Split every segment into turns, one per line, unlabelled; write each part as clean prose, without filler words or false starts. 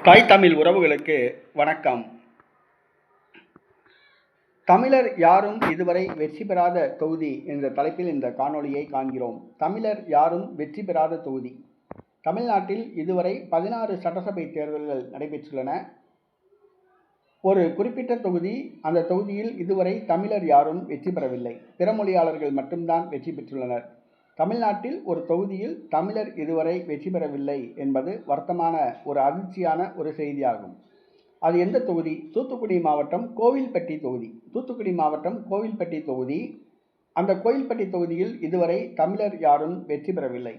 தாய் தமிழ் உறவுகளுக்கு வணக்கம். தமிழர் யாரும் இதுவரை வெற்றி பெறாத தொகுதி என்ற தலைப்பில் இந்த காணொளியை காண்கிறோம். தமிழர் யாரும் வெற்றி பெறாத தொகுதி. தமிழ்நாட்டில் இதுவரை 16 சட்டசபை தேர்தல்கள் நடைபெற்றுள்ளன. ஒரு குறிப்பிட்ட தொகுதி, அந்த தொகுதியில் இதுவரை தமிழர் யாரும் வெற்றி பெறவில்லை. பிறமொழியாளர்கள் மட்டும்தான் வெற்றி பெற்றுள்ளனர். தமிழ்நாட்டில் ஒரு தொகுதியில் தமிழர் இதுவரை வெற்றி பெறவில்லை என்பது வருத்தமான ஒரு அதிர்ச்சியான ஒரு செய்தியாகும். அது எந்த தொகுதி? தூத்துக்குடி மாவட்டம் கோவில்பட்டி தொகுதி. தூத்துக்குடி மாவட்டம் கோவில்பட்டி தொகுதி. அந்த கோவில்பட்டி தொகுதியில் இதுவரை தமிழர் யாரும் வெற்றி பெறவில்லை.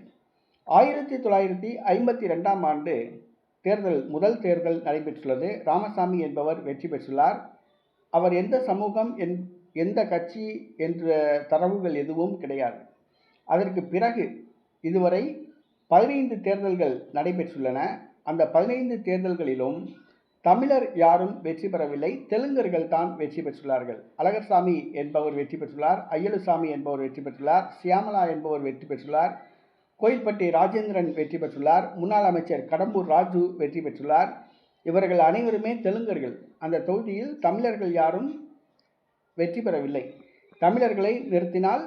1952ஆம் ஆண்டு முதல் தேர்தல் நடைபெற்றுள்ளது. ராமசாமி என்பவர் வெற்றி பெற்றுள்ளார். அவர் எந்த சமூகம், எந்த கட்சி என்ற தரவுகள் எதுவும் கிடையாது. அதற்கு பிறகு இதுவரை 15 தேர்தல்கள் நடைபெற்றுள்ளன. அந்த 15 தேர்தல்களிலும் தமிழர் யாரும் வெற்றி பெறவில்லை. தெலுங்கர்கள் தான் வெற்றி பெற்றுள்ளார்கள். அழகர்சாமி என்பவர் வெற்றி பெற்றுள்ளார். அய்யலுசாமி என்பவர் வெற்றி பெற்றுள்ளார். சியாமலா என்பவர் வெற்றி பெற்றுள்ளார். கோயில்பட்டி ராஜேந்திரன் வெற்றி பெற்றுள்ளார். முன்னாள் அமைச்சர் கடம்பூர் ராஜு வெற்றி பெற்றுள்ளார். இவர்கள் அனைவருமே தெலுங்கர்கள். அந்த தொகுதியில் தமிழர்கள் யாரும் வெற்றி பெறவில்லை. தமிழர்களை நிறுத்தினால்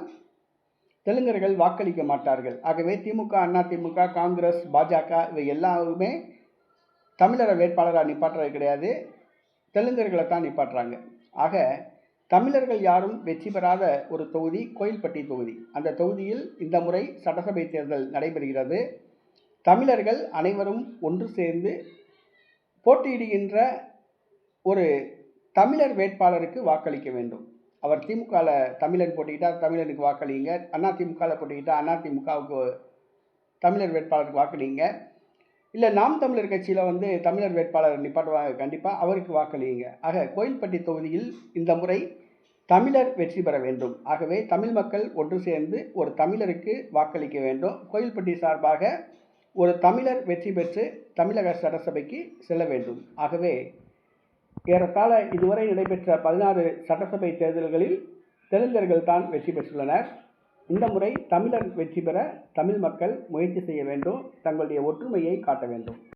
தெலுங்கர்கள் வாக்களிக்க மாட்டார்கள். ஆகவே திமுக, அண்ணா திமுக, காங்கிரஸ், பாஜக இவை எல்லாருமே தமிழரை வேட்பாளராக நிப்பாட்டுறது கிடையாது. தெலுங்கர்களை தான் நிப்பாட்டுறாங்க. ஆக தமிழர்கள் யாரும் வெற்றி பெறாத ஒரு தொகுதி கோயில்பட்டி தொகுதி. அந்த தொகுதியில் இந்த முறை சட்டசபை தேர்தல் நடைபெறுகிறது. தமிழர்கள் அனைவரும் ஒன்று சேர்ந்து போட்டியிடுகின்ற ஒரு தமிழர் வேட்பாளருக்கு வாக்களிக்க வேண்டும். அவர் திமுகவில் தமிழன் போட்டிக்கிட்டால் தமிழனுக்கு வாக்களிங்க. அண்ணா திமுகவில் போட்டிக்கிட்டால் அண்ணா திமுகவுக்கு தமிழர் வேட்பாளருக்கு வாக்களிங்க. இல்லை நாம் தமிழர் கட்சியில் தமிழர் வேட்பாளர் நிப்பாட்டுவாங்க, கண்டிப்பாக அவருக்கு வாக்களிங்க. ஆக கோயில்பட்டி தொகுதியில் இந்த முறை தமிழர் வெற்றி பெற வேண்டும். ஆகவே தமிழ் மக்கள் ஒன்று சேர்ந்து ஒரு தமிழருக்கு வாக்களிக்க வேண்டும். கோயில்பட்டி சார்பாக ஒரு தமிழர் வெற்றி பெற்று தமிழக சட்டசபைக்கு செல்ல வேண்டும். ஆகவே ஏறத்தாழ இதுவரை நடைபெற்ற 16 சட்டசபை தேர்தல்களில் தெலுங்கர்கள் தான் வெற்றி பெற்றுள்ளனர். இந்த முறை தமிழர் வெற்றி பெற தமிழ் மக்கள் முயற்சி செய்ய வேண்டும். தங்களுடைய ஒற்றுமையை காட்ட வேண்டும்.